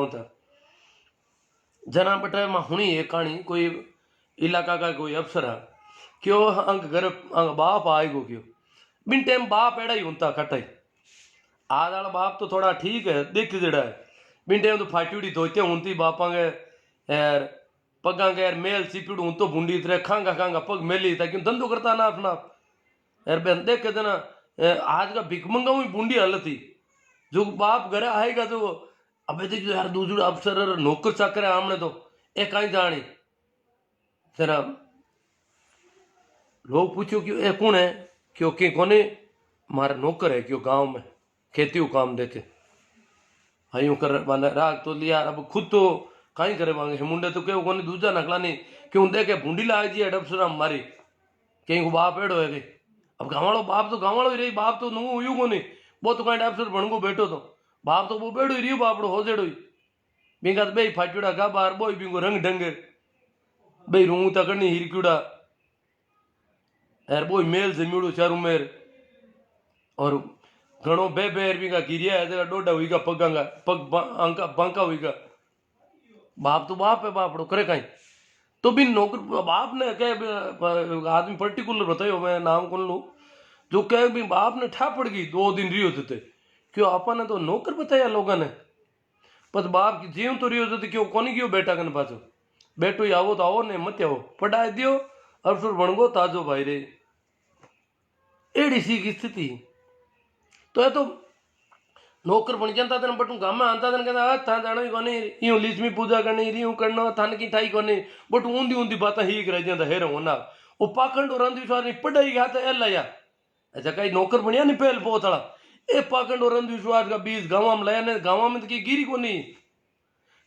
था जना बटे में हुनी एक कहानी कोई इलाका का कोई अफसर है क्यों अंक घर अंक बाप आएगो क्यों बिन टाइम बाप एड़ा ही होता खटाई आज वाला बाप तो थोड़ा ठीक है देख जड़ा है बिन टाइम तो फाटी धोते होती बापा के यार पगा के यार मेल सीपीड़ हूं तो भूंडी तरह खांगा खांगा पग मेली था क्यों धंधो करता ना अपना यार बहन देख के देना आज का भिकमंगा हुई बूंदी हालत थी जो बाप घर आएगा तो अबे देखो यार दूसरे अफसर नौकर चाकर है आमने तो ए कहीं जानी जरा लोग पूछो कि ए कौन है क्योंकि कोने मारा नौकर है क्यों गांव में खेती को काम देते हाँ कर माने राग तो लिया अब खुद तो कहीं करे मांगे मुंडे तो क्यों कोने दूसरा नकला नहीं क्यों देखे भूंडी लाग जी अडपसरा मारी कहीं को बाप एड़ो है अब गाँव बाप तो गाँव ही रही बाप तो नू हुई को नहीं वो तो कहीं अफसर बन को बैठो तो बाप तो वो बेड़ो ही रही बापड़ो हो जेड़ो बिंगा तो बे फाट्यूड़ा गा बार बोई बिंगो रंग ढंगे बे रूं तकनी हिरक्यूड़ा यार बोई मेल जमीड़ो चारू मेर और घणो बे बेर बिंगा गिरिया है डोडा हुई का पगांगा पग अंका बांका हुई का बाप तो बाप है बापड़ो करे कहीं तो भी नौकर बाप ने कह आदमी पर्टिकुलर बतायो मैं नाम कौन लू जो कह भी बाप ने ठा पड़ गई 2 दिन रियो थे क्यों आपा ने तो नौकर बताया लोगों ने पर बाप की जीव तो रियो थे क्यों कोनी क्यों बेटा कन पाछो बेटो ही आवो तो आओ ने मत आओ पढ़ाई दियो अफसर बनगो ताजो भाई रे एड़ी सी की स्थिति तो ये तो नौकर बन जाता था बट गाँव में आता था कहता था जाना ही कोनी यूं लिस्मी पूजा करनी यूं करना थान की ठाई कोनी बट ऊंदी ऊंदी बात ही कर जाता हेर होना वो पाखंड और अंधविश्वास नहीं पढ़ाई गया था एल लाया अच्छा कहीं नौकर बनिया नहीं पहल पोतला ए पाखंड और अंधविश्वास का बीज गाँव में लाया ने गाँव में तो की गिरी को नहीं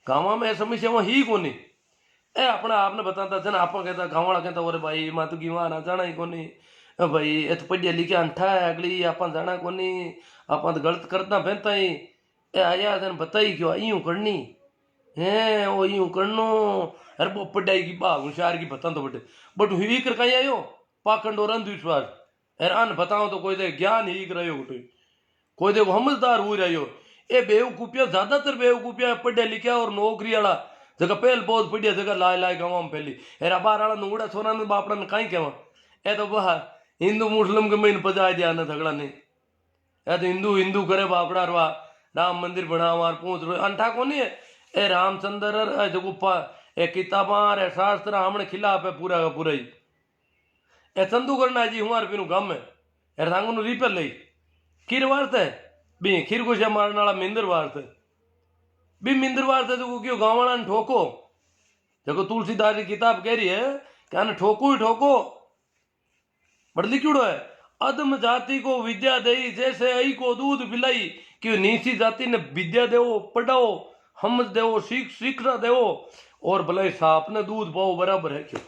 गाँव में समस्या वहाँ ही को नहीं ए अपना आपने बताता था ना आप कहता गाँव वाला कहता अरे भाई माँ तो की वहाँ ना जाना ही को नहीं भाई ये तो पढ़िया लिखिया अंठा है अगली आप जाना को नहीं आप तो गलत करता फैंता ही ए आया तेन बताई क्यों यूं करनी है वो यूं करनो अरे वो पढ़ाई की बा होशियार की बता तो बट हुई कर कहीं आयो पाखंड और अंधविश्वास अरे अन बताओ तो कोई दे ज्ञान ही कर रहे हो कोई देखो समझदार हो रही हो ये बेवकूफिया ज्यादातर बेवकूफिया पढ़िया लिखा और नौकरी वाला जगह पहल बहुत पढ़िया जगह लाए लाए गाँव में पहली अरे बार वाला नुगड़ा छोरा ने बापड़ा ने कहीं कहवा ए तो वह हिंदू मुस्लिम के महीने पजा दिया ना झगड़ा नहीं या तो हिंदू हिंदू करे बापड़ा रवा राम मंदिर बनावा पहुंच रो अंठा को नहीं है ए रामचंद्र जो ए किताबा रे शास्त्र हमने खिलाफ है पूरा का पूरा ही ए चंदू करना जी हमारे पीनू गांव में यार सांगू नु रिपेल लई खीर वार्त है बी खीर को से मारने वाला मिंदर वार्त है बी मिंदर वार्त है तो क्यों गांव वाला ने ठोको देखो तुलसीदास की किताब कह रही है क्या ना ठोको ही ठोको बड़ लिखिड़ो है अधम जाति को विद्या दई जैसे आई को दूध पिलाई कि नीची जाति ने विद्या देवो पढ़ाओ हम देवो शिक्षा देवो और भले सांप ने दूध पाओ बराबर है क्यों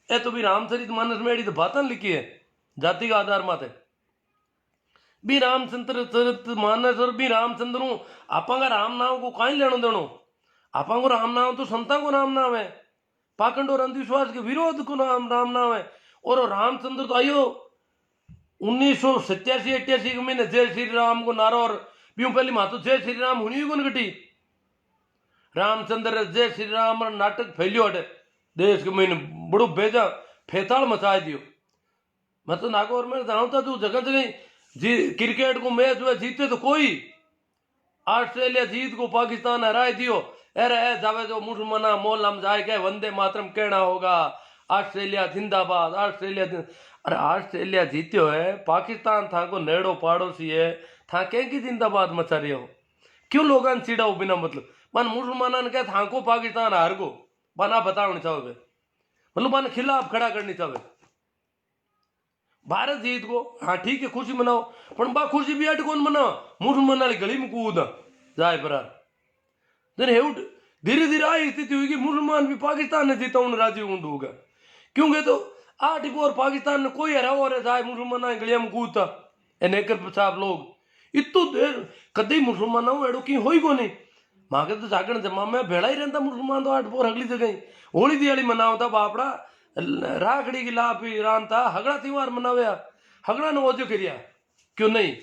ए तो भी रामचरित मानस में तो बातें लिखी है जाति का आधार माते भी रामचंद्र चरित मानस और भी रामचंद्र आपा राम नाम को कहीं लेनो देनो आपा को राम नाम तो संता को राम नाम है पाखंड और अंधविश्वास के विरोध को राम नाम है और रामचंद्र तो आयो 1987-88 के महीने जय श्री राम को नारा और ब्यूं पहली मातो जय श्री राम हुई को घटी रामचंद्र जय श्री राम नाटक फैलियो हटे देश के महीने बड़ो बेजा फेताल मचा दियो मैं तो नागौर में जानता तू जगह जगह जी क्रिकेट को मैच हुआ जीते तो कोई ऑस्ट्रेलिया जीत को पाकिस्तान हराए दियो अरे जावे जो मुसलमाना मोहल्ला जाए के वंदे मातरम कहना होगा ऑस्ट्रेलिया जिंदाबाद ऑस्ट्रेलिया अरे ऑस्ट्रेलिया जीत्यो है पाकिस्तान था को नेड़ो पड़ोसी है था कह की जिंदाबाद मचा रही हो क्यों लोग चिड़ाओ बिना मतलब मन मुसलमान ने कह था को पाकिस्तान हार को बना बताने चाहे मतलब मन खिलाफ खड़ा करनी चाहे भारत जीत को हाँ ठीक है खुशी मनाओ पर बा खुशी भी अट कौन मनाओ मुसलमान वाली गली में कूद जाए पर धीरे धीरे आई स्थिति हुई कि मुसलमान भी पाकिस्तान ने जीता उन राजी ऊंड होगा क्योंकि तो 8 और पाकिस्तान ने कोई हरा और जाए मुसलमान गलिया में कूदता नेकर साहब लोग इतो देर कदे मुसलमान एड़ो की हो को नहीं माँ के तो जागरण जमा में भेड़ा ही रहता मुसलमान तो 8 अगली जगह होली दिवाली मनावता बापड़ा राखड़ी की लाभ रानता हगड़ा त्योहार मनावया हगड़ा ने ओजो करिया क्यों नहीं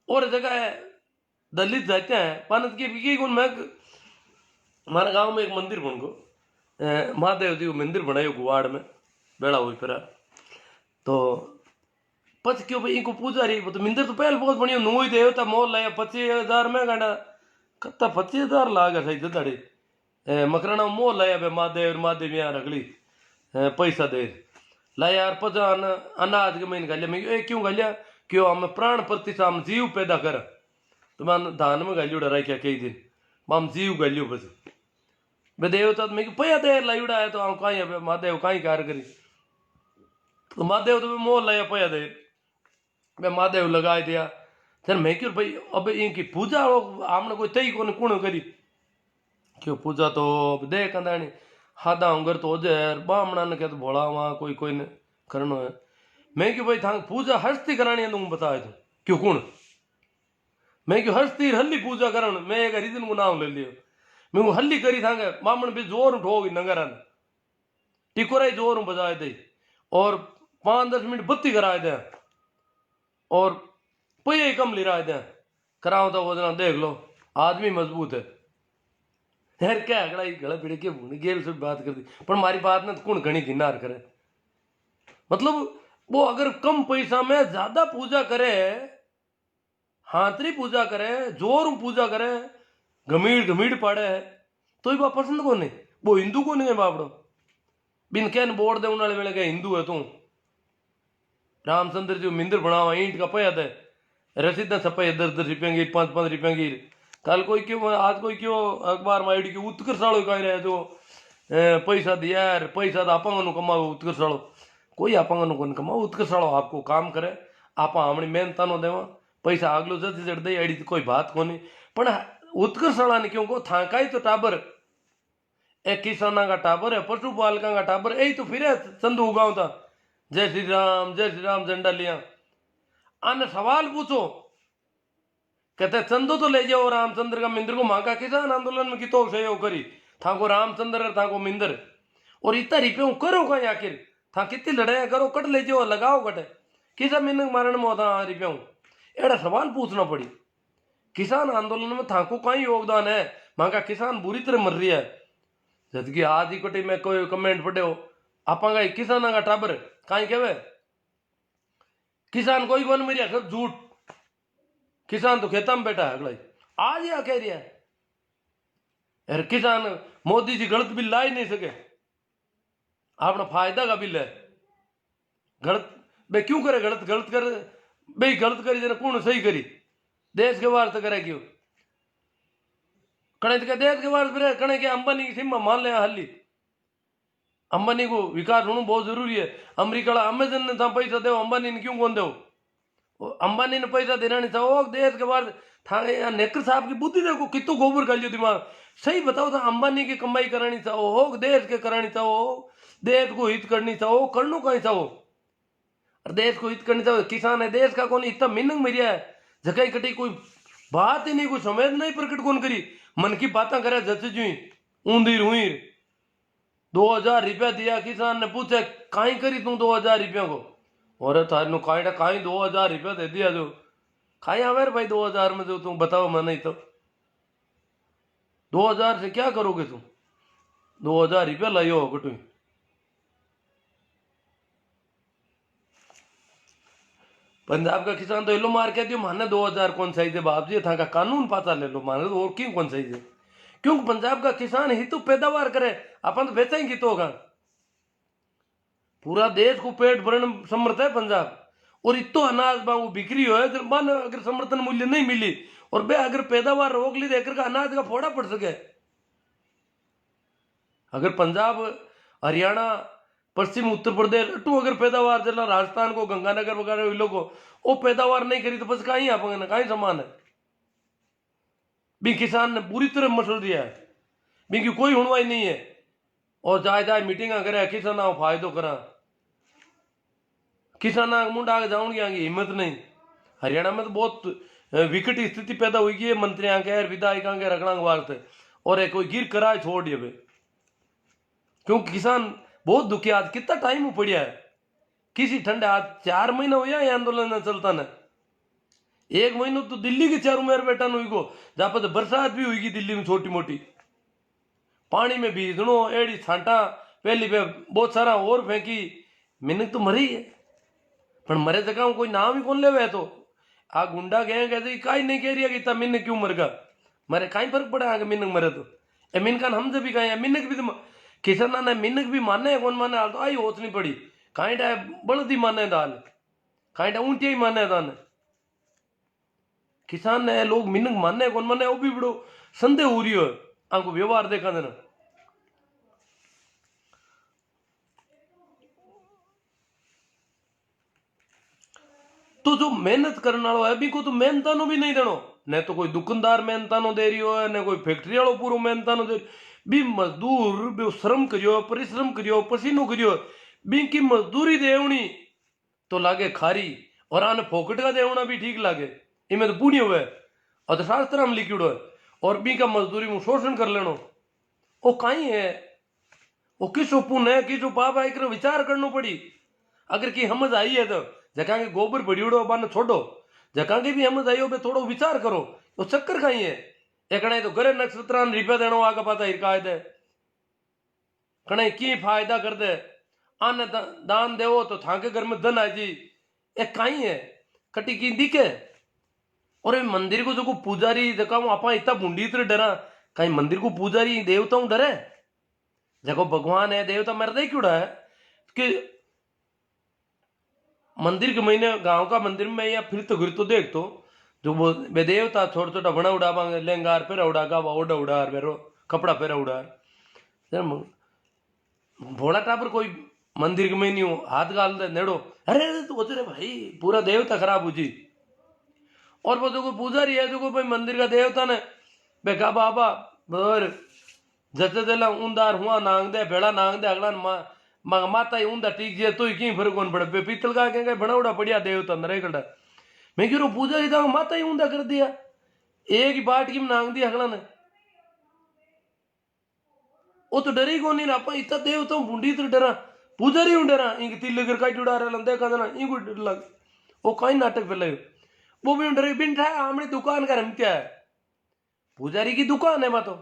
और जगह है दलित जाते हैं पानत की कौन मैं हमारे गांव में एक मंदिर बन गो महादेव जी को मंदिर बनायो गुवाड़ में बेड़ा हुई फिर तो पच क्यों भाई इनको पूजा रही तो मंदिर तो पहले बहुत बढ़िया नु ही देवता मोल लाया 25,000 में गांडा कत्ता 25,000 लागा सही जदाड़े मकराना मोल लाया बे महादेव यहाँ रगली पैसा दे ला यार पचा अनाज के मैंने गालिया मैं क्यों गालिया क्यों हम प्राण प्रतिष्ठा हम जीव पैदा कर तो मैं धान में गाली उड़ा क्या कई दिन हम जीव गालियो बस बे देवता मैं पया देर लाई उड़ा है तो हम कहीं महादेव कहीं कार करी तो महादेव तो मोह लाया पया दे मैं महादेव लगाए दिया फिर मैं क्यों भाई अब इनकी पूजा हमने कोई तई को कौन करी क्यों पूजा तो अब दे कंदानी हादा उंगर तो हो जाए बामणा ने कहते भोला वहाँ कोई ने करनो है मैं क्यों भाई थांग पूजा हस्ती करानी है तुम बताए तो क्यों कौन मैं क्यों हस्ती हल्ली पूजा करण मैं एक रीजन को नाम ले लियो मैं वो हल्ली करी थांगे बामण भी जोर उठोगी नंगरन टिकोरा जोर बजाए दे और 5-10 मिनट बत्ती कराए दे और पये कम लिराए दे कराओ तो वो जना देख लो आदमी मजबूत है यार क्या अगड़ा गला पिड़े के भून गेल से बात कर दी पर हमारी बात ना कौन घनी गिनार करे मतलब वो अगर कम पैसा में ज्यादा पूजा करे हाथरी पूजा करे जोर पूजा करे घमीड़ पाड़े है तो ही बात पसंद को नहीं वो हिंदू को नहीं है बापड़ो बिन कैन बोर्ड दे उन्हाले वेले के हिंदू है तू रामचंद्र जी मंदिर बनावा ईंट का पया दे रसीद छपे 10-10 रुपया की 5-5 रुपया की कल कोई क्यों आज कोई क्यों अखबार में आईडी की उत्कर्षाड़ो कह रहे जो पैसा दिया यार पैसा तो आपंग कमाओ उत्कर्षाड़ो कोई आपंग को कमाओ उत्कर्षाड़ो आपको काम करे आप हमनी मेहनता नो देवा पैसा आगलो जल्दी जड़ दे आईडी कोई बात को नहीं पण उत्कर्षाड़ा ने क्यों को थाका ही तो टाबर ए किसाना का टाबर है पशुपालका का टाबर यही तो फिर चंदू उगाओ था जय श्री राम झंडा लिया आने सवाल पूछो कहते चंदो तो ले जाओ रामचंद्र का मिंदर को मांगा किसान आंदोलन में कितो सहयोग करी था को रामचंद्र था को मिंदर और इतना रिपेऊ करो कहीं आखिर था कितनी लड़ाई करो कट ले जाओ लगाओ कटे किसा मिनक मारण में होता रिपेऊ एड़ा सवाल पूछना पड़ी किसान आंदोलन में था को कहीं योगदान है मांगा किसान बुरी तरह मर रही है जबकि आज ही कटी में कोई कमेंट पढ़े हो आपा किसान का टाबर कहीं कहवे किसान कोई कौन मरिया सब झूठ किसान तो खेता में बैठा है अगला आज या कह रहा है यार किसान मोदी जी गलत बिल ला ही नहीं सके अपना फायदा का बिल है गलत बे क्यों करे गलत कर बे गलत करी जरा कौन सही करी देश के वास्ते करे क्यों कणे के देश के वास्ते कणे के अंबानी की सिम मान ले हल्ली अंबानी को विकास होना बहुत जरूरी है अमेरिका अमेजन ने था पैसा दो अंबानी ने क्यों कौन दो अंबानी ने पैसा देना नहीं था वो देश के बाद था नेकर साहब की बुद्धि देखो कितो गोबर कर लियो दिमाग सही बताओ था अंबानी की कमाई करानी था हो देश के करानी था हो देश को हित करनी था हो करनो कहीं था वो देश को हित करनी था किसान है देश का कौन इतना मिनंग मरिया है जगह कटी कोई बात ही नहीं कोई संवेदना ही प्रकट कौन करी मन की बातें करे जच जुई ऊंधीर हुई 2,000 रुपया दिया किसान ने पूछे कहीं करी तू 2,000 रुपया को और थारू कहीं 2,000 रुपया दे दिया जो कहीं आवे भाई 2,000 में जो तुम बताओ मैं नहीं तो 2,000 से क्या करोगे तुम 2,000 रुपया लाइयो कटू पंजाब का किसान तो लो मार के दियो माने 2,000 कौन सही थे बाप जी था का कानून पाता ले लो माने तो और क्यों कौन सही थे क्योंकि पंजाब का किसान ही तो पैदावार करे अपन तो बेचा ही तो होगा पूरा देश को पेट भरण समर्थ है पंजाब और इतो अनाज बांगू बिक्री हो है मान अगर समर्थन मूल्य नहीं मिली और बे अगर पैदावार रोक ली देकर का अनाज का फोड़ा पड़ सके अगर पंजाब हरियाणा पश्चिम उत्तर प्रदेश अटू अगर पैदावार चला राजस्थान को गंगानगर वगैरह लोगों वो पैदावार नहीं करी तो बस कहीं आप कहीं समान है भी किसान ने पूरी तरह मसल दिया है भी की कोई हुणवाई नहीं है और जाए मीटिंग करे किसान फायदो करा किसान मुंडा आगे जाऊंगी आगे हिम्मत नहीं हरियाणा में तो बहुत विकट स्थिति पैदा हुई है मंत्री आगे विधायक आगे रखना वास्ते और कोई गिर कराए छोड़ दिए भाई क्योंकि किसान बहुत दुखी आज कितना टाइम पड़ा है किसी ठंडे आज 4 महीना हो या आंदोलन चलता ना एक महीनों तो दिल्ली के चारों मेर बैठा हुई को, जहाँ पर बरसात भी हुई दिल्ली में छोटी मोटी, पानी में भीजणो एड़ी छांटा पहली पे बहुत सारा और फेंकी, मिनक तो मरी है। पर मरे जगह कोई नाम ही कौन लेवे। तो आ गुंडा गए कहते काई नहीं कह रही कि मिनक क्यों मर गया, मरे काई फर्क पड़ा आगे मिनक मरे तो ए मिनका हम जब भी कहे मिनक भी तो किसान ने मिनक भी माने कौन माने हाल तो आई होत नहीं पड़ी, काईटा बड़दी माने दाल, काईटा ऊंटिया ही माने दान, किसान ने लोग मिनक माने कौन माने वो भी बड़ो संदेह हो रही हो आंको व्यवहार देखा देना। तो जो मेहनत करने वालों है अभी को तो मेहनता नो भी नहीं देनो, न तो कोई दुकानदार मेहनता नो दे रही हो न कोई फैक्ट्री वालों पूरा मेहनता नो दे भी मजदूर भी श्रम करियो परिश्रम करियो पसीनो करियो बी की मजदूरी देवनी तो लागे खारी और आने फोकट का देवना भी ठीक लागे, इमें तो पुण्य हुए अर्थशास्त्र में लिखिड़ो है, और बी का मजदूरी में शोषण कर लेनो वो कहीं है, वो किसो पुण्य है किसो पाप है एक विचार करना पड़ी। अगर की समझ आई है तो जका के गोबर बढ़ियोड़ो बाने छोड़ो, जका के भी समझ आई हो बे थोड़ो विचार करो तो चक्कर खाई है। एकने तो घरे नक्षत्रान रिपे देनो आगे पता हिरकाय दे कने की फायदा कर दे आने दान देवो तो थाके घर में धन आ जी ए काई है कटी की दिखे। और ये मंदिर को जो को पुजारी जका आपा इतना बुंडी इतने डरा कहीं मंदिर को पुजारी देवता डरे जको भगवान है देवता मेरे दे क्यों है कि मंदिर के महीने गांव का मंदिर में या फिर तो देख तो जो वो बेदेवता छोटा छोटा बना उड़ा बांगे लेंगार पेरा उड़ा गावा ओडा उड़ार बेरो कपड़ा पेरा उड़ार भोला टापर कोई मंदिर के महीने हाथ गाल दे नेड़ो अरे तो रे भाई पूरा देवता खराब हो जी। और वो जो कोई पुजारी है जो कोई भाई मंदिर का देवता ने बेगा बाबा बर जते देला उंदार हुआ नांग दे बेड़ा नांग दे अगला माता ही ऊंदा टीक जे तो ही फर्क कौन पड़े पीतल का कहेंगे बनावड़ा बढ़िया देवता नरे कड़ा मैं क्यों पूजा ही था माता ही ऊंदा कर दिया एक ही बाट की नांग दी अगला ने वो तो डरी को नहीं आप इतना देवता बूंदी तो डरा पुजारी हूं डरा इंक तिल कर काई जुड़ा रहा लंदे का देना इंको डर लग वो कई नाटक फैलायो वो भी डरे बिन था हमने दुकान का रमत्या है पुजारी की दुकान है तो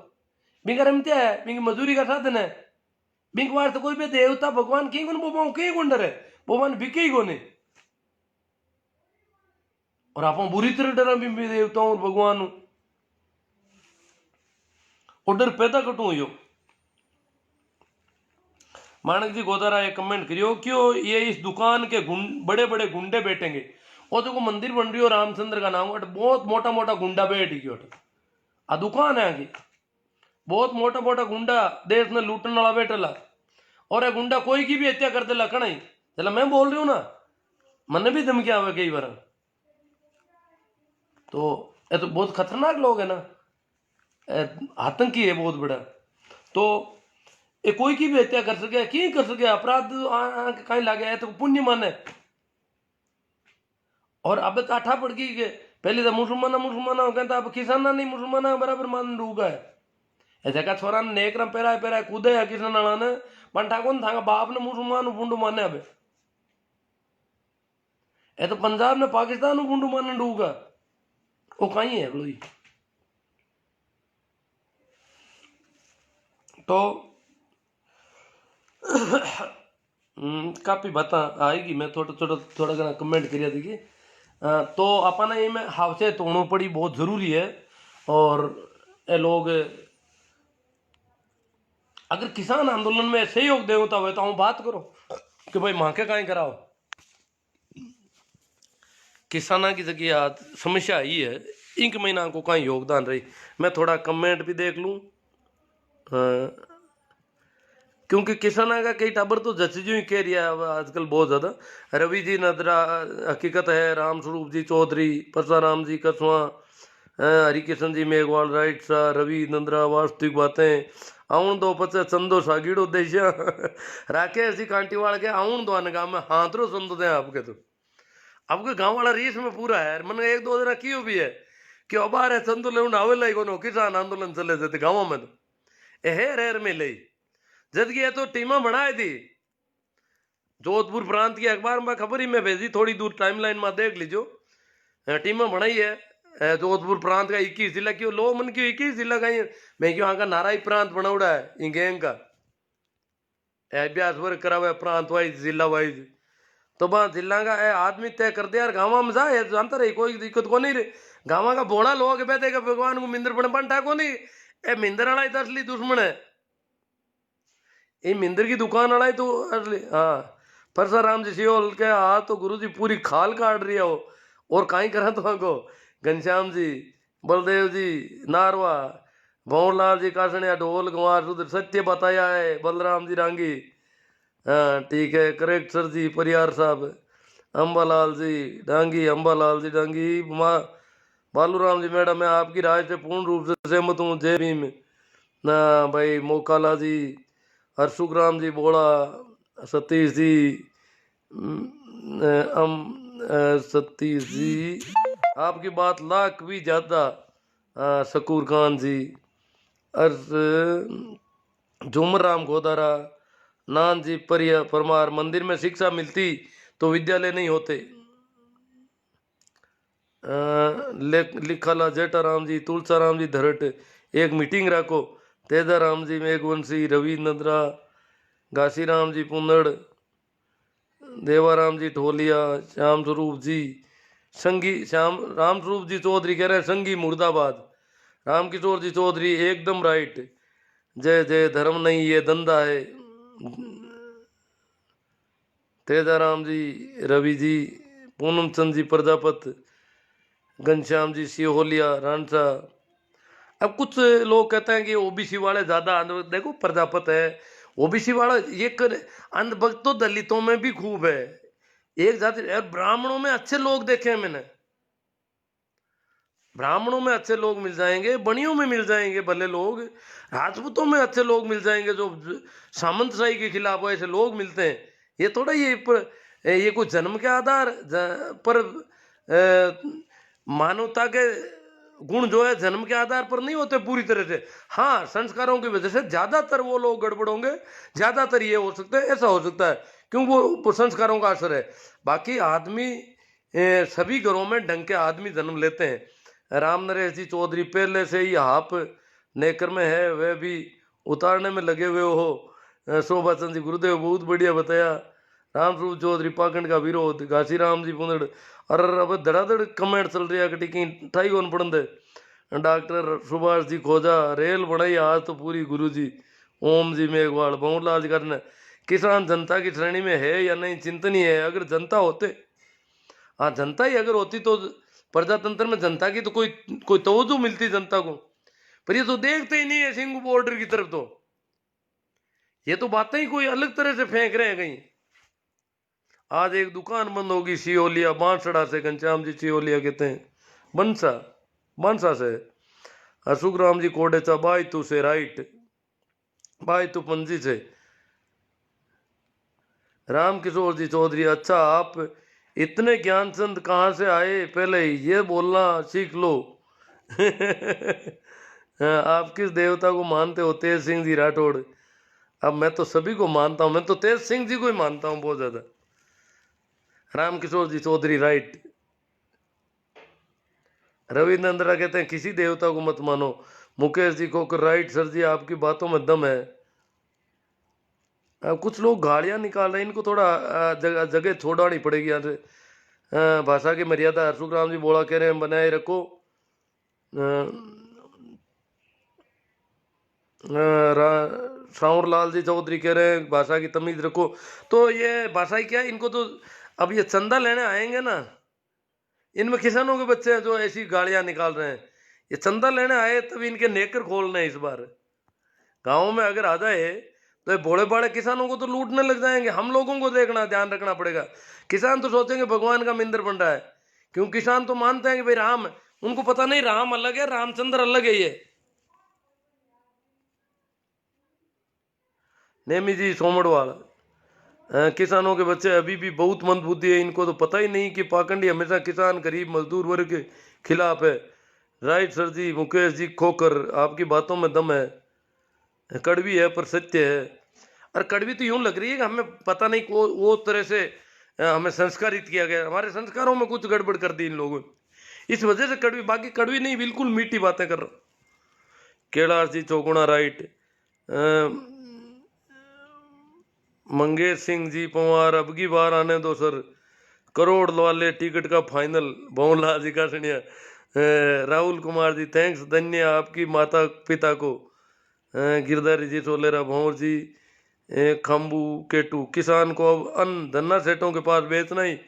बिंग रमत्या है बिंग मजूरी का साधन है बिंग वार तो कोई भी देवता भगवान की गुण बोबा के गुण डरे भगवान बिके ही कोने और आप बुरी तरह डरा भी देवताओं और भगवान और डर पैदा कटू यो। मानक जी गोदारा एक कमेंट करियो क्यों ये इस दुकान के बड़े बड़े गुंडे बैठेंगे और जो मंदिर बन रही हो रामचंद्र का नाम बहुत मोटा मोटा गुंडा बैठ गयो आ दुकान है आगे बहुत मोटा मोटा गुंडा देश में लूटने वाला बैठेला और ये गुंडा कोई की भी हत्या कर देला कणई चला मैं बोल रही हूं ना मन भी धमकी आवे कई बार तो ये तो बहुत खतरनाक लोग है ना आतंकी है बहुत बड़ा तो ये कोई की भी हत्या कर सके की कर सके अपराध कहीं लागे है तो पुण्य माने और अब काठा पड़ गई के पहले तो मुसलमान कहता अब किसान नहीं मुसलमान बराबर मान डूगा है जगह छोरा ने नेक रम पेरा पेरा कूदे है किसान ने पंठा कौन था बाप ने मुसलमान बुंडू माने अब ये तो पंजाब ने पाकिस्तान बुंडू माने डूगा वो कहीं है लोई तो काफी बात आएगी मैं थोड़ा घना कमेंट करिया देखिए तो अपन ये में हावसे तोड़ो पड़ी बहुत जरूरी है। और ये लोग अगर किसान आंदोलन में सहयोग देवता हुए तो हम बात करो कि भाई माँ के कहीं कराओ किसाना की जगह समस्या आई है इंक महीना को कहीं योगदान रही। मैं थोड़ा कमेंट भी देख लूं क्योंकि किसाना का कई टाबर तो जचजू ही कह रहा है आजकल बहुत ज्यादा। रवि जी नदरा हकीकत है, राम स्वरूप जी चौधरी, परसाराम जी कसवा, हरिकिशन जी मेघवाल राइट सा, रवि नंदरा वास्तविक बातें आउन दो पचे चंदो सागीड़ो देशिया राकेश जी कांटीवाल के आउन दो आने गाँव में हाथरो चंदो दे आपके तो आपके गाँव वाला रीस में पूरा है। मन एक दो दिन क्यों भी है कि अबार है चंदो ले आवेला ही कोनो किसान आंदोलन चले जाते गाँव में तो हेर में ले जबकि ये तो टीमा बनाई थी जोधपुर प्रांत के अखबार में खबर ही मैं भेजी थोड़ी दूर टाइमलाइन में देख लीजिए टीम बनाई है जोधपुर प्रांत का 21 जिला क्यों लो मन क्यों 21 जिला का मैं क्यों यहाँ का नाराई प्रांत बनाउड़ा है इन गैंग का अभ्यास वर्क करा हुआ है प्रांत वाइज जिला वाइज तो वहां जिला का आदमी तय कर दिया यार गाँव में जाए जानता रही कोई दिक्कत को नहीं रे गाँव का बोड़ा लोग बैठेगा भगवान को मिंदर बन बन ठाको नहीं ए मिंदर वाला ही तो असली दुश्मन है ये मिंदर की दुकान वाला ही तो असली हाँ परसाराम जी सियोल के हाँ तो गुरु जी पूरी खाल काट रही है वो और कहीं करा तो को घनश्याम जी बलदेव जी नारवा भंवरलाल जी कासनिया ढोल गंवार रुद्र सत्य बताया है बलराम जी रांगी हाँ ठीक है करेक्ट सर जी परियार साहब अम्बालाल जी डांगी अम्बालाल जी डांगी माँ बालूराम जी मैडम मैं आपकी राय से पूर्ण रूप से सहमत हूँ जय भीम ना भाई मोकाला जी हर्षुग्राम जी बोला सतीश जी सतीश जी आपकी बात लाख भी ज्यादा शकूर खान जी अर्ज झूमर राम गोदारा नान जी परिया परमार मंदिर में शिक्षा मिलती तो विद्यालय नहीं होते लिखाला जेठाराम जी तुलसाराम जी धरट एक मीटिंग रखो तेजाराम जी मेघवंशी रवि नंद्रा घासीराम जी पुनड़ देवाराम जी ढोलिया श्याम स्वरूप जी संगी श्याम राम स्वरूप जी चौधरी कह रहे हैं संगी मुर्दाबाद राम किशोर जी चौधरी एकदम राइट जय जय धर्म नहीं ये धंधा है तेजाराम जी रवि जी पूनम चंद जी प्रजापत घनश्याम जी सिहोलिया रानसा अब कुछ लोग कहते हैं कि ओबीसी वाले ज्यादा देखो प्रजापत है ओबीसी वाला ये कर अंधभक्त तो दलितों में भी खूब है एक जाति ब्राह्मणों में अच्छे लोग देखे हैं मैंने ब्राह्मणों में अच्छे लोग मिल जाएंगे बनियों में मिल जाएंगे भले लोग राजपूतों में अच्छे लोग मिल जाएंगे जो सामंतशाही के खिलाफ ऐसे लोग मिलते हैं ये थोड़ा ये कोई जन्म के आधार पर मानवता के गुण जो है जन्म के आधार पर नहीं होते पूरी तरह से हाँ संस्कारों की वजह से ज्यादातर वो लोग गड़बड़ होंगे ज्यादातर ये हो सकता है ऐसा हो सकता है क्यों वो संस्कारों का असर है बाकी आदमी सभी घरों में ढंग के आदमी जन्म लेते हैं राम नरेश जी चौधरी पहले से ही हाफ नेकर में है वह भी उतारने में लगे हुए हो शोभा चंद जी गुरुदेव बहुत बढ़िया बताया राम स्वरूप चौधरी पाखंड का विरोध घासीराम जी पुनड़ अरे अब धड़ाधड़ कमेंट चल रही है कि टिकी ठाई कौन पढ़ दे डॉक्टर सुभाष जी खोजा रेल बनाई आज तो पूरी गुरु जी ओम जी मेघवाल भंवरलाल जी करने किसान जनता की श्रेणी में है या नहीं चिंतनीय है अगर जनता होते हाँ जनता ही अगर होती तो प्रजातंत्र में जनता की तो कोई तवज्जो मिलती जनता को पर ये तो देखते ही नहीं है सिंगू बॉर्डर की तरफ तो ये तो बातें ही कोई अलग तरह से फेंक रहे हैं कहीं आज एक दुकान बंद होगी सियोलिया बांसड़ा से घनश्याम जी सियोलिया कहते हैं बांसा से अशुग्राम जी कोडेचा बाई तू से राइट बाई तू पंजी से राम किशोर जी चौधरी अच्छा आप इतने ज्ञानचंद कहाँ से आए पहले ये बोलना सीख लो आप किस देवता को मानते हो तेज सिंह जी राठौड़ अब मैं तो सभी को मानता हूं मैं तो तेज सिंह जी को ही मानता हूं बहुत ज्यादा राम किशोर जी चौधरी राइट रवि नंदरा कहते हैं किसी देवता को मत मानो मुकेश जी खोकर राइट सर जी आपकी बातों में दम है अब कुछ लोग गालियां निकाल रहे हैं इनको थोड़ा जगह छोड़ानी पड़ेगी यहाँ से भाषा की मर्यादा हर्षुग्राम जी बोला कह रहे हैं बनाए रखो श्रावण लाल जी चौधरी कह रहे हैं भाषा की तमीज रखो तो ये भाषा क्या है इनको तो अब ये चंदा लेने आएंगे ना इनमें किसानों के बच्चे हैं जो ऐसी गालियां निकाल रहे हैं ये चंदा लेने आए तब इनके नेकर खोलने इस बार गाँव में अगर आ जाए तो ये बड़े बड़े किसानों को तो लूटने लग जाएंगे हम लोगों को देखना ध्यान रखना पड़ेगा किसान तो सोचेंगे भगवान का मिंदर बन रहा है क्यों किसान तो मानते हैं कि भाई राम उनको पता नहीं राम अलग है रामचंद्र अलग है ये नेमी जी सोमड़वाल किसानों के बच्चे अभी भी बहुत मंदबुद्धि है इनको तो पता ही नहीं कि पाखंडी हमेशा किसान गरीब मजदूर वर्ग के खिलाफ है राइट सर जी मुकेश जी खोकर आपकी बातों में दम है कड़वी है पर सत्य है और कड़वी तो यूं लग रही है कि हमें पता नहीं वो तरह से हमें संस्कारित किया गया हमारे संस्कारों में कुछ गड़बड़ कर दी इन लोगों ने इस वजह से कड़वी, बाकी कड़वी नहीं, बिल्कुल मीठी बातें कर रहा हूँ। केदार जी चौगुना राइट। मंगेश सिंह जी पवार, अब की बार आने दो सर, करोड़ वाले टिकट का फाइनल, भवनलाल जी का सुनिया। राहुल कुमार जी थैंक्स, धन्य आपकी माता पिता को। गिरधारी जी सोलेरा, भंवर जी खम्बू केटू, किसान को अब अन्न धन्ना सेठों के पास बेचना ही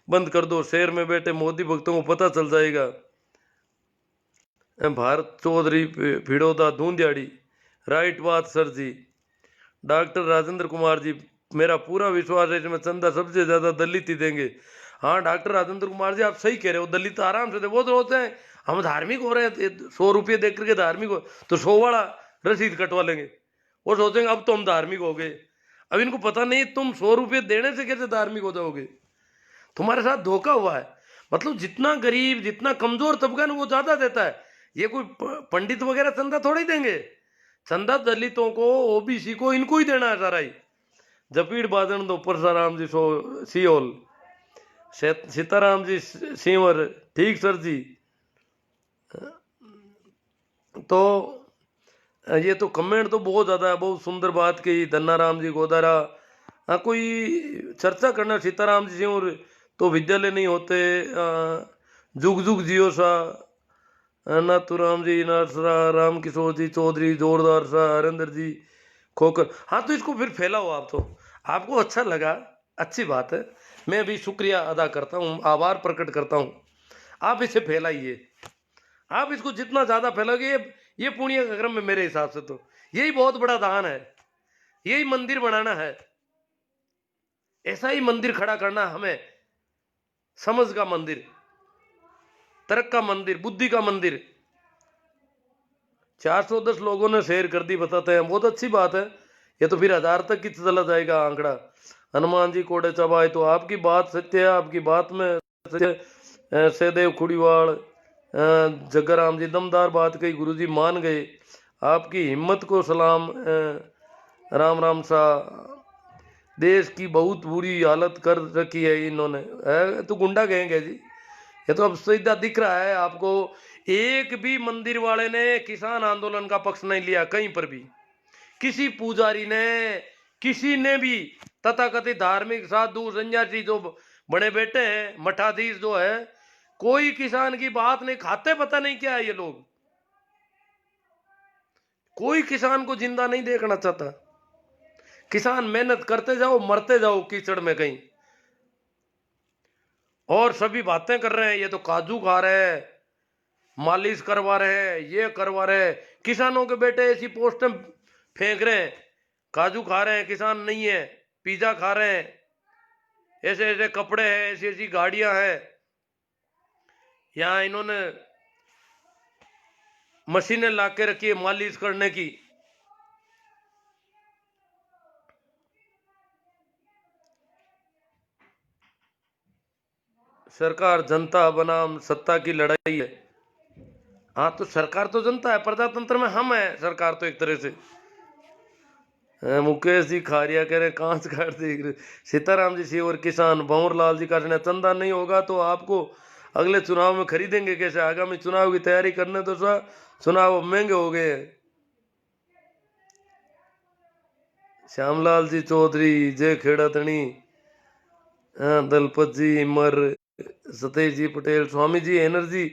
बंद कर दो, शहर में बैठे मोदी भक्तों को पता चल जाएगा। भारत चौधरी भिड़ोदा धूंधियाड़ी, राइट बात सर जी। डॉक्टर राजेंद्र कुमार जी, मेरा पूरा विश्वास है इसमें चंदा सबसे ज्यादा दलित ही देंगे। हाँ डॉक्टर राजेंद्र कुमार जी, आप सही कह रहे हो, दलित आराम से दे। वो तो होते हैं हम धार्मिक हो रहे हैं, 100 रुपये दे करके धार्मिक हो, तो 100 वाला रसीद कटवा लेंगे, वो सोचेंगे अब तो हम धार्मिक हो गए। अब इनको पता नहीं तुम 100 रुपये देने से कैसे धार्मिक हो जाओगे, तुम्हारे साथ धोखा हुआ है। मतलब जितना गरीब, जितना कमजोर तबका ना, वो ज्यादा देता है। ये कोई पंडित वगैरह चंदा थोड़ी देंगे, चंदा दलितों को, ओबीसी को, इनको ही देना है सारा ही। जपीड़ बादन दो, परसाराम जी सियोल, सीताराम जी सीवर, ठीक सर जी। तो ये तो कमेंट तो बहुत ज्यादा है, बहुत सुंदर बात कही धन्नाराम जी गोदारा। हाँ कोई चर्चा करना, सीताराम जी सिंह तो विद्यालय नहीं होते। जुग जुग जियो सा, नाथुराम जी नरसरा, राम किशोर जी चौधरी जोरदार सा, हरेंद्र जी खोकर। हाँ तो इसको फिर फैलाओ आप, तो आपको अच्छा लगा, अच्छी बात है, मैं भी शुक्रिया अदा करता हूँ, आभार प्रकट करता हूँ। आप इसे फैलाइए, आप इसको जितना ज्यादा फैलोगे, ये पुण्य का क्रम में मेरे हिसाब से तो यही बहुत बड़ा दान है। यही मंदिर बनाना है, ऐसा ही मंदिर खड़ा करना हमें, समझ का मंदिर, तर्क का मंदिर, बुद्धि का मंदिर। 410 लोगों ने शेयर कर दी, बताते हैं, बहुत अच्छी बात है। ये तो फिर 1000 तक की चला जाएगा आंकड़ा। हनुमान जी कोड़े चबाए, तो आपकी बात सत्य है, आपकी बात में सत्य। सहदेव खुड़ीवाल, जग्गाराम जी दमदार बात कही, गुरुजी मान गए, आपकी हिम्मत को सलाम। राम राम सा, देश की बहुत बुरी हालत कर रखी है इन्होंने, तो गुंडा कहेंगे जी, ये तो अब सीधा दिख रहा है आपको। एक भी मंदिर वाले ने किसान आंदोलन का पक्ष नहीं लिया, कहीं पर भी किसी पुजारी ने, किसी ने भी, तथाकथित धार्मिक साधु सन्यासी जो बड़े बेटे हैं, मठाधीश जो है, कोई किसान की बात नहीं, खाते पता नहीं क्या है ये लोग, कोई किसान को जिंदा नहीं देखना चाहता। किसान मेहनत करते जाओ, मरते जाओ कीचड़ में कहीं, और सभी बातें कर रहे हैं, ये तो काजू खा रहे हैं, मालिश करवा रहे हैं, ये करवा रहे हैं। किसानों के बेटे ऐसी पोस्टें फेंक रहे हैं, काजू खा रहे हैं, किसान नहीं है, पिज्जा खा रहे हैं, ऐसे ऐसे कपड़े हैं, ऐसी ऐसी गाड़ियां हैं। यहां इन्होंने मशीनें ला के रखी है मालिश करने की। सरकार जनता बनाम सत्ता की लड़ाई है। हाँ तो सरकार तो जनता है, प्रजातंत्र में हम है सरकार, तो एक तरह से। मुकेश जी खारिया कह रहे कांच काट देख रहे। सीताराम जी सी और किसान, भंवरलाल जी का कहना, चंदा नहीं होगा तो आपको अगले चुनाव में खरीदेंगे कैसे, आगामी चुनाव की तैयारी करने तो सा, चुनाव महंगे हो गए। श्यामलाल जी चौधरी, जय खेड़ा तणी, दलपत जी मर, सतेज जी पटेल, स्वामी जी एनर्जी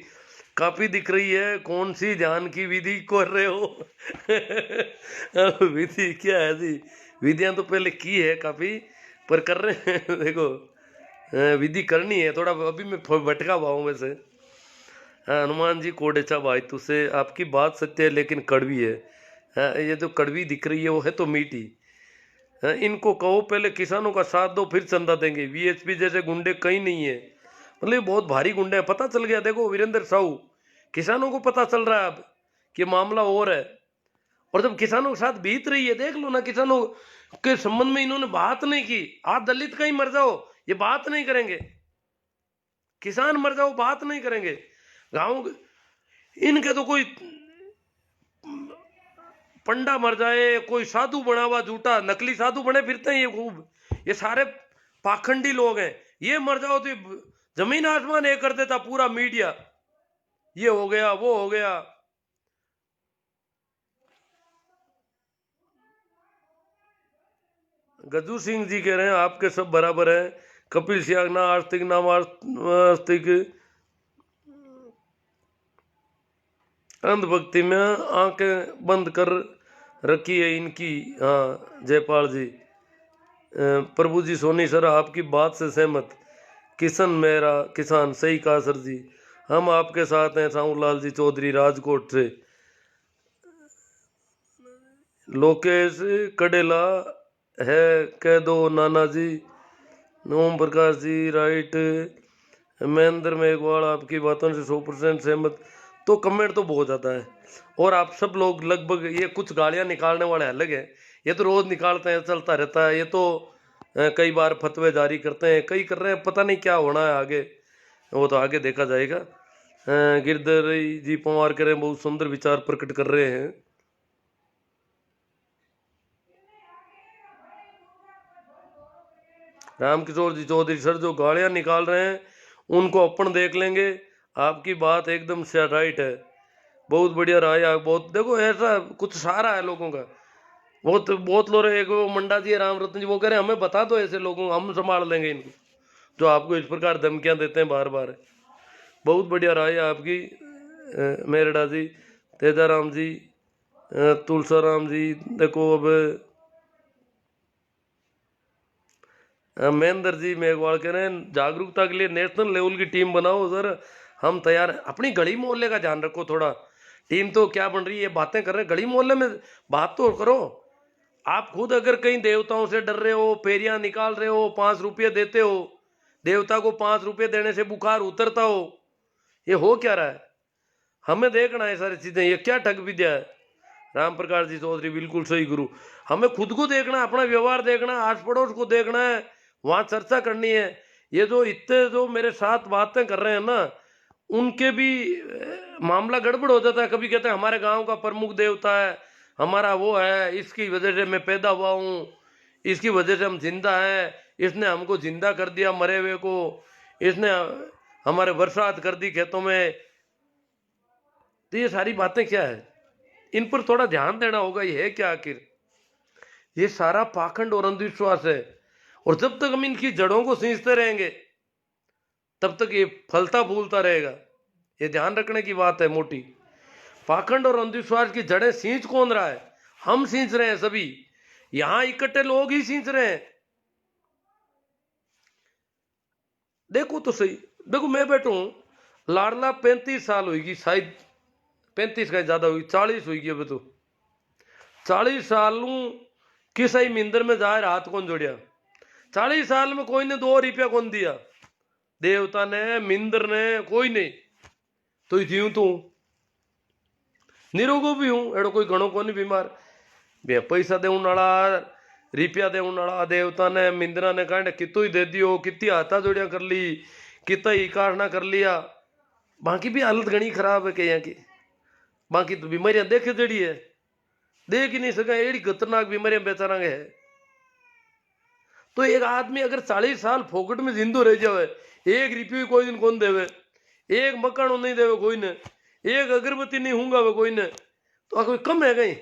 काफी दिख रही है, कौन सी ध्यान की विधि कर रहे हो? विधि क्या है जी, विधियां तो पहले की है काफी, पर कर रहे हैं देखो, विधि करनी है थोड़ा, अभी मैं भटका हुआ हूं वैसे। हनुमान जी कोडेचा भाई, तुझसे आपकी बात सत्य है लेकिन कड़वी है। ये जो कड़वी दिख रही है वो है तो मीठी। इनको कहो पहले किसानों का साथ दो, फिर चंदा देंगे। वीएचपी जैसे गुंडे कहीं नहीं है, मतलब ये बहुत भारी गुंडे हैं, पता चल गया। देखो वीरेंद्र साहू, किसानों को पता चल रहा है अब कि मामला और है, और जब किसानों के साथ बीत रही है, देख लो ना, किसानों के संबंध में इन्होंने बात नहीं की। आप दलित कहीं मर जाओ, ये बात नहीं करेंगे, किसान मर जाओ बात नहीं करेंगे। गांव इनके तो कोई पंडा मर जाए, कोई साधु बना हुआ झूठा, नकली साधु बने फिरते हैं ये खूब, ये सारे पाखंडी लोग हैं। ये मर जाओ तो जमीन आसमान एक कर देता पूरा मीडिया, ये हो गया वो हो गया। गज्जू सिंह जी कह रहे हैं आपके सब बराबर हैं, कपिल सियाग ना आस्तिक ना आस्तिक, अंधभक्ति में आंखें बंद कर रखी है इनकी। हाँ जयपाल जी। प्रभु जी सोनी सर आपकी बात से सहमत। किशन मेरा किसान सही कहा सर जी, हम आपके साथ हैं। साहूलाल जी चौधरी राजकोट से। लोकेश कडेला है कह दो नाना जी। ओम प्रकाश जी राइट। महेंद्र मेघवाल आपकी बातों से 100% सहमत। तो कमेंट तो बहुत ज़्यादा है, और आप सब लोग लगभग, ये कुछ गालियां निकालने वाले अलग है, ये तो रोज़ निकालते हैं, चलता रहता है। ये तो कई बार फतवे जारी करते हैं, कई कर रहे हैं, पता नहीं क्या होना है आगे, वो तो आगे देखा जाएगा। गिरधर जी पवार करें बहुत सुंदर विचार प्रकट कर रहे हैं। रामकिशोर जी चौधरी सर जो गालियां निकाल रहे हैं उनको अपन देख लेंगे। आपकी बात एकदम से राइट है, बहुत बढ़िया राय है। बहुत देखो ऐसा कुछ सहारा है लोगों का। बहुत बहुत लोग, एक वो मंडा जी राम रत्न जी वो कह रहे हैं हमें बता दो ऐसे लोगों को, हम संभाल लेंगे इनको, जो आपको इस प्रकार धमकियां देते हैं बार बार। बहुत बढ़िया राय है आपकी। मेरडा जी, तेजाराम जी, तुलसाराम जी, देखो अब महेंद्र जी मेघवाल कह रहे हैं जागरूकता के लिए नेशनल लेवल की टीम बनाओ सर, हम तैयार हैं। अपनी गली मोहल्ले का ध्यान रखो थोड़ा। टीम तो क्या बन रही है, बातें कर रहे हैं, गली मोहल्ले में बात तो करो। आप खुद अगर कहीं देवताओं से डर रहे हो, फेरियां निकाल रहे हो, 5 रुपये देते हो, देवता को 5 रुपये देने से बुखार उतरता हो, ये हो क्या रहा है? हमें देखना है सारी चीजें, ये क्या ठग विद्या है। राम प्रकाश जी चौधरी बिल्कुल सही गुरु। हमें खुद को देखना, अपना व्यवहार देखना, आस पड़ोस को देखना है, वहां चर्चा करनी है। ये जो इतने जो मेरे साथ बातें कर रहे हैं ना, उनके भी मामला गड़बड़ हो जाता है। कभी कहते हैं हमारे गांव का प्रमुख देवता है, हमारा वो है, इसकी वजह से मैं पैदा हुआ हूँ, इसकी वजह से हम जिंदा हैं, इसने हमको जिंदा कर दिया मरे हुए को, इसने हमारे बरसात कर दी खेतों में। तो ये सारी बातें क्या है, इन पर थोड़ा ध्यान देना होगा। ये है क्या आखिर? ये सारा पाखंड और अंधविश्वास है, और जब तक हम इनकी जड़ों को सींचते रहेंगे तब तक ये फलता फूलता रहेगा। ये ध्यान रखने की बात है मोटी। पाखंड और अंधविश्वास की जड़ें सींच कौन रहा है? हम सींच रहे हैं सभी, यहां इकट्ठे लोग ही सींच रहे हैं। देखो तो सही, देखो मैं बैठू हूं, लाडला 35 साल होगी शायद, 35 का ज्यादा होगी, 40 होगी अब तो। 40 साल किस ही मिंदर में जाए हाथ कौन जोड़िया? 40 साल में कोई ने 2 रुपया कौन दिया, देवता ने मिंदर ने कोई नहीं। तो जीव तू निरोगो भी हूं, एड़ो कोई घणो को नहीं बीमार। बे पैसा दे वाला, रुपया दे वाला, देवता ने मिंदरा ने कहने कितो ही दे दियो, कितनी हाथा जोड़िया कर ली, कितना ही काटना कर लिया। बाकी भी हालत घनी खराब है कहीं की। बाकी तो बीमारियां देखे जड़ी है, देख ही नहीं सका, एड़ी खतरनाक बीमारियां बेचारा है। तो एक आदमी अगर 40 साल फोकट में जिंदो रह जावे, 1 रुपये कोई दिन कौन देवे, एक मकान नहीं देवे कोई ने, एक अगरबत्ती नहीं हूंगा वे कोई ने, तो कोई कम है कहीं?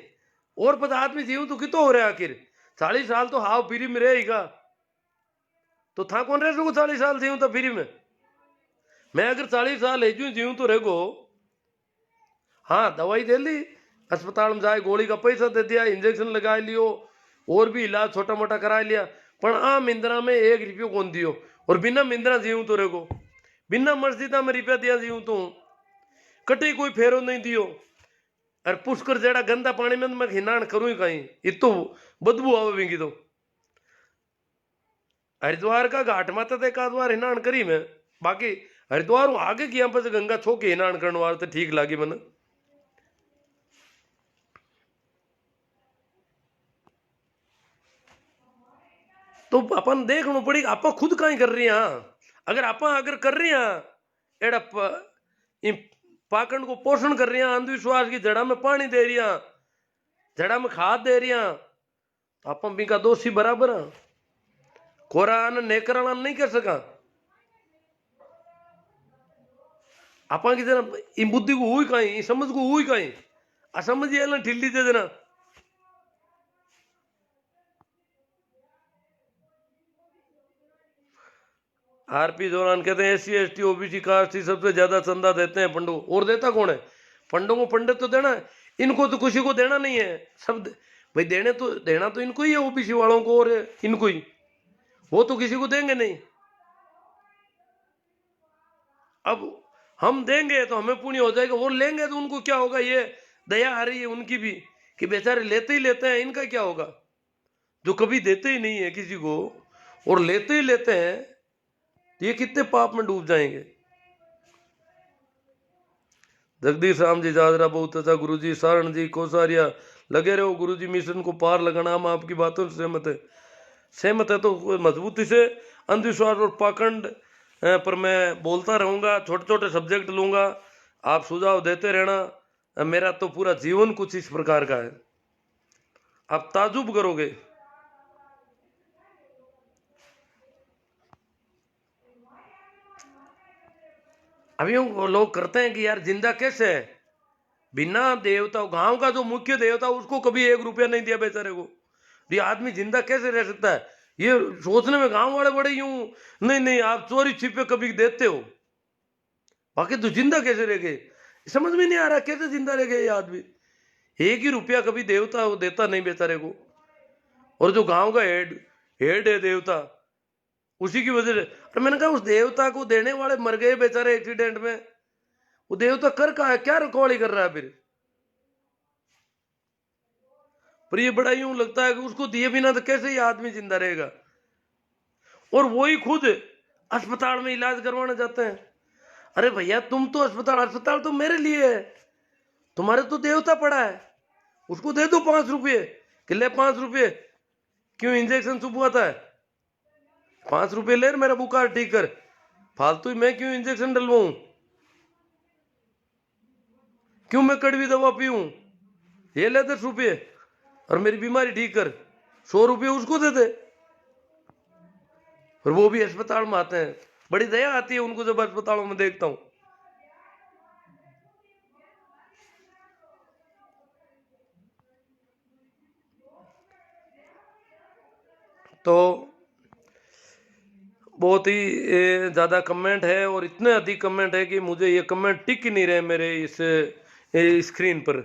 और 50 आदमी जीव तो कितो हो रहा है आखिर? 40 साल तो हाव फ्री में रहेगा, तो था कौन रह सको 40 साल जीव तो फ्री में? मैं अगर 40 साल है जीव तो रहेगो, हाँ दवाई दे ली, अस्पताल में जाए, गोली का पैसा दे दिया, इंजेक्शन लगा लियो, और भी इलाज छोटा मोटा करा लिया, पर आ मिंद्रा में 1 रुपयो कौन दियो। और बिना मिंद्रा जीव तो रहेगो, बिना मस्जिदा में रुपया दिया जीव तो कटे कोई फेरो नहीं दियो। और पुष्कर जेड़ा गंदा पानी में मैं हिनान करूँ कहीं, इतो बदबू आवेगी। तो हरिद्वार का घाट माता तो एक आध बार हिनान करी मैं, बाकी हरिद्वार आगे की यहाँ पर गंगा छो के हिनान करने वाले तो ठीक लगी मैंने। तो अपन देखना पड़ेगा आप खुद कहीं कर रही हैं। अगर आप अगर कर रही हैं एड़ा पाखंड को पोषण कर रही हैं, अंधविश्वास की जड़ा में पानी दे रही हैं, जड़ा में खाद दे रही हैं, तो आप बिका दोषी बराबर है। कोरान नेकरान नहीं कर सका। आपा की जना इन बुद्धि को हुई कहीं, समझ को हुई कहीं, असमझ ये ना ठिल्ली दे देना। आरपी दौरान कहते हैं एससी एसटी ओबीसी कास्ट सबसे ज्यादा चंदा देते हैं पंडों, और देता कौन है? पंडों को पंडित तो देना है, इनको तो किसी को देना नहीं है। सब भाई देना तो इनको ही है, ओबीसी वालों को और इनको ही, वो तो किसी को देंगे नहीं। अब हम देंगे तो हमें पुण्य हो जाएगा, वो लेंगे तो उनको क्या होगा? ये दया आ रही है उनकी भी कि बेचारे लेते ही लेते हैं, इनका क्या होगा? जो कभी देते ही नहीं है किसी को और लेते ही लेते हैं, तो ये कितने पाप में डूब जाएंगे। जगदीश राम जी जाजरा बहुत अच्छा गुरुजी, सारण जी कोसारिया, लगे रहो गुरुजी, मिशन को पार लगाना। हम आपकी बातों से सहमत है तो मजबूती से अंधविश्वास और पाखंड पर मैं बोलता रहूंगा, छोटे छोटे सब्जेक्ट लूंगा, आप सुझाव देते रहना। मेरा तो पूरा जीवन कुछ इस प्रकार का है, आप ताजुब करोगे। अभी वो लोग करते हैं कि यार जिंदा कैसे है बिना देवता, गांव का जो मुख्य देवता उसको कभी 1 रुपया नहीं दिया बेचारे को, ये आदमी जिंदा कैसे रह सकता है? ये सोचने में गांव वाले बड़े यूं, नहीं नहीं आप चोरी छिपे कभी देते हो, बाकी तो जिंदा कैसे रह गए? समझ में नहीं आ रहा कैसे जिंदा रह गए ये आदमी। 1 ही रुपया कभी देवता वो देता नहीं बेचारे को, और जो गांव का हेड हेड है देवता, उसी की वजह से। और मैंने कहा उस देवता को देने वाले मर गए बेचारे एक्सीडेंट में, वो देवता कर कहा है, क्या रखवाली कर रहा है फिर? पर ये बड़ा यूं लगता है कि उसको दिए बिना तो कैसे ये आदमी जिंदा रहेगा, और वो ही खुद अस्पताल में इलाज करवाना चाहते हैं। अरे भैया तुम तो अस्पताल अस्पताल तो मेरे लिए है, तुम्हारे तो देवता पड़ा है, उसको दे दो 5 रुपये कि ले 5 रुपये, क्यों इंजेक्शन चुभवाता है? 5 रुपये ले मेरा बुखार ठीक कर, फालतू ही मैं क्यों इंजेक्शन डलवाऊं, क्यों मैं कड़वी दवा पीऊं? ये ले 10 रुपये और मेरी बीमारी ठीक कर, 100 रुपये उसको दे दे। और वो भी अस्पताल में आते हैं, बड़ी दया आती है उनको जब अस्पतालों में देखता हूं। तो बहुत ही ज़्यादा कमेंट है, और इतने अधिक कमेंट है कि मुझे ये कमेंट टिक ही नहीं रहे मेरे इस स्क्रीन पर,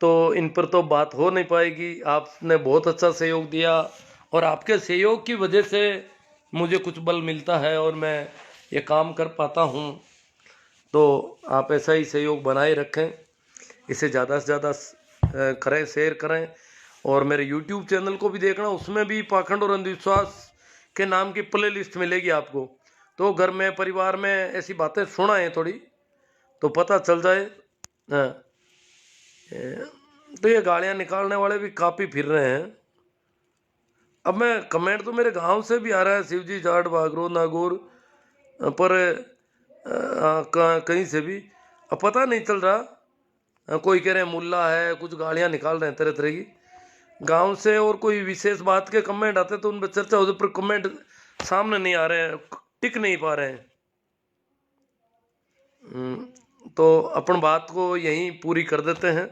तो इन पर तो बात हो नहीं पाएगी। आपने बहुत अच्छा सहयोग दिया, और आपके सहयोग की वजह से मुझे कुछ बल मिलता है और मैं ये काम कर पाता हूँ। तो आप ऐसा ही सहयोग बनाए रखें, इसे ज़्यादा से ज़्यादा करें, शेयर करें, और मेरे YouTube चैनल को भी देखना, उसमें भी पाखंड और अंधविश्वास के नाम की प्ले लिस्ट मिलेगी आपको। तो घर में परिवार में ऐसी बातें सुनाएं थोड़ी, तो पता चल जाए। हाँ, तो ये गालियाँ निकालने वाले भी काफ़ी फिर रहे हैं। अब मैं कमेंट तो मेरे गांव से भी आ रहा है, शिवजी जाट बागरो नागौर, पर कहीं से भी अब पता नहीं चल रहा। कोई कह रहे हैं मुल्ला है, कुछ गालियाँ निकाल रहे हैं तरह तरह की गांव से, और कोई विशेष बात के कमेंट आते तो उन पर चर्चा होती, पर कमेंट सामने नहीं आ रहे हैं, टिक नहीं पा रहे हैं। तो अपन बात को यहीं पूरी कर देते हैं।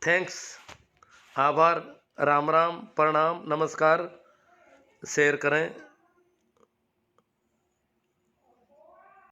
थैंक्स, आभार, राम राम, प्रणाम, नमस्कार, शेयर करें।